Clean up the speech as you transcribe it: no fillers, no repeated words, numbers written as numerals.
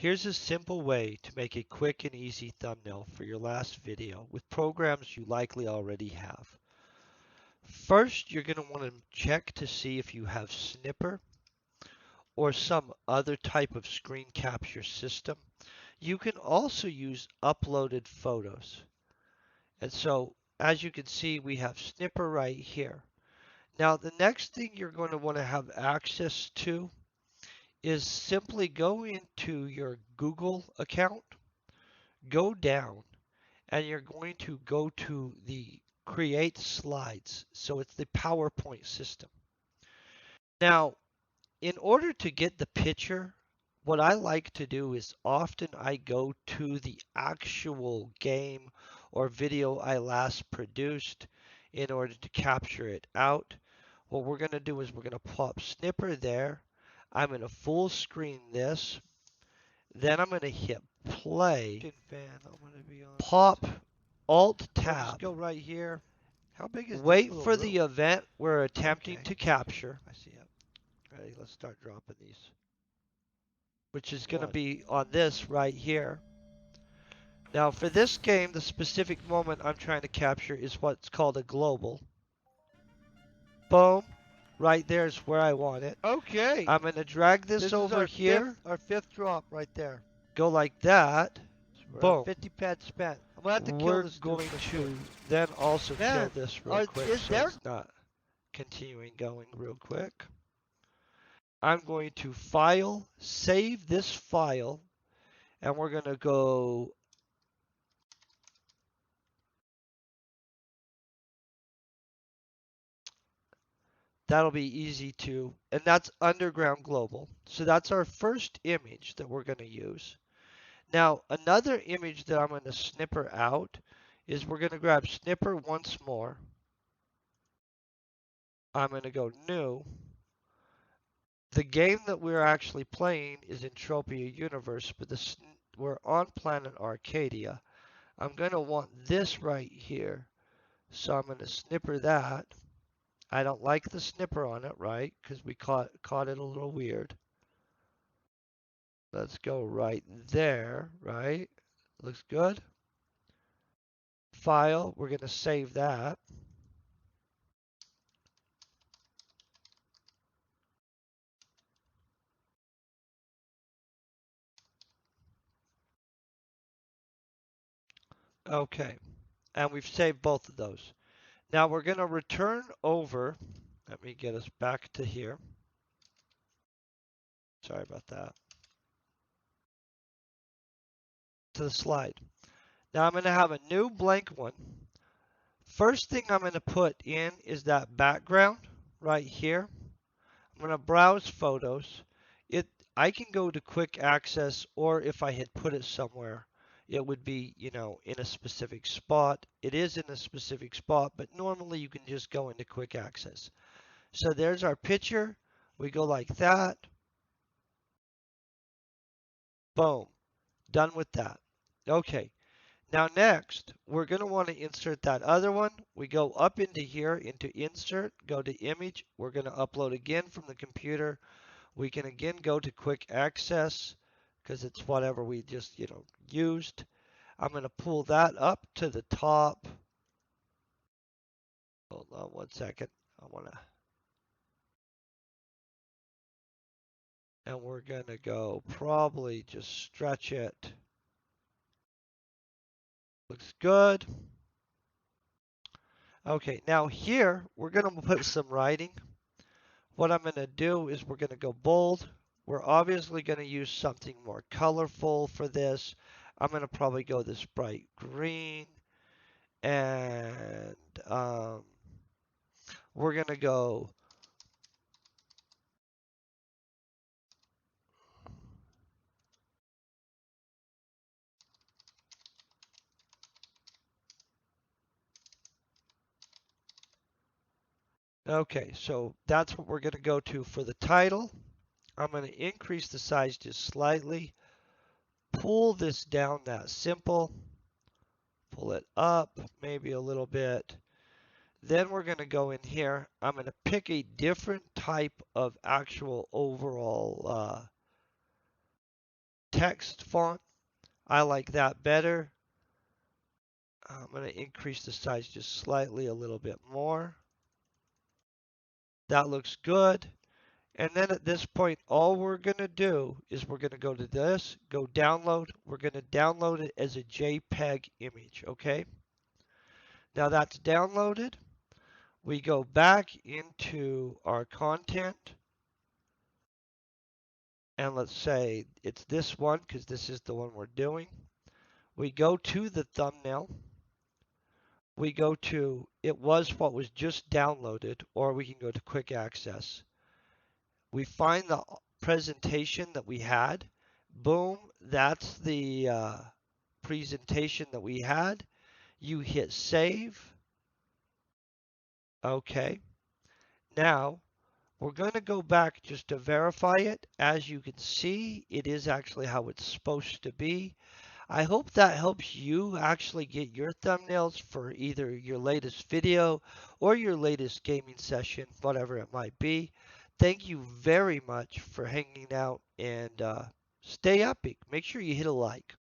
Here's a simple way to make a quick and easy thumbnail for your last video with programs you likely already have. First, you're going to want to check to see if you have Snipper or some other type of screen capture system. You can also use uploaded photos. And so, as you can see, we have Snipper right here. Now, the next thing you're going to want to have access to is simply go into your Google account, go down, and you're going to go to the Create Slides. So it's the PowerPoint system. Now, in order to get the picture, what I like to do is often I go to the actual game or video I last produced in order to capture it out. What we're going to do is we're going to plop Snipper there. I'm going to full screen this. Then I'm going to hit play. Pop Alt Tab. Go right here. How big is Wait for the event we're attempting to capture. I see it. Ready, let's start dropping these. Which is going to be on this right here. Now for this game, the specific moment I'm trying to capture is what's called a global. Boom. Right there is where I want it. Okay. I'm going to drag this over here. Our fifth drop right there. Go like that. Boom. 50 pads spent. I'm going to have to We're kill this going to then also kill this real quick is so there? it's not continuing going real quick. I'm going to file, save this file, and we're going to go that'll be easy to, and that's underground global. So that's our first image that we're going to use. Now, another image that I'm going to snipper out is we're going to grab snipper once more. I'm going to go new. The game that we're actually playing is Entropia Universe, but we're on planet Arcadia. I'm going to want this right here. So I'm going to snipper that. I don't like the snipper on it, right? Because we caught it a little weird. Let's go right there, right? Looks good. File, we're going to save that. Okay, and we've saved both of those. Now we're going to return over. Let me get us back to here. Sorry about that. To the slide. Now I'm going to have a new blank one. First thing I'm going to put in is that background right here. I'm going to browse photos. I can go to quick access, or if I had put it somewhere, it would be, in a specific spot. It is in a specific spot, but normally you can just go into quick access. So there's our picture. We go like that. Boom. Done with that. Okay. Now next, we're going to want to insert that other one. We go up into here, into insert, go to image. We're going to upload again from the computer. We can again go to quick access because it's whatever we just, used. I'm going to pull that up to the top. Hold on one second. And we're going to go probably just stretch it. Looks good. Okay, now here we're going to put some writing. What I'm going to do is we're going to go bold. We're obviously going to use something more colorful for this. I'm going to probably go this bright green. And we're going to go okay, so that's what we're going to go to for the title. I'm going to increase the size just slightly. Pull this down that simple. Pull it up maybe a little bit. Then we're going to go in here. I'm going to pick a different type of actual overall text font. I like that better. I'm going to increase the size just slightly a little bit more. That looks good. And then at this point, all we're going to do is we're going to go to this, go download. We're going to download it as a JPEG image, okay? Now that's downloaded. We go back into our content. And let's say it's this one because this is the one we're doing. We go to the thumbnail. We go to it was what was just downloaded, or we can go to quick access. We find the presentation that we had. Boom, that's the presentation that we had. You hit save. Okay. Now we're going to go back just to verify it. As you can see, it is actually how it's supposed to be. I hope that helps you actually get your thumbnails for either your latest video or your latest gaming session, whatever it might be. Thank you very much for hanging out and stay epic. Make sure you hit a like.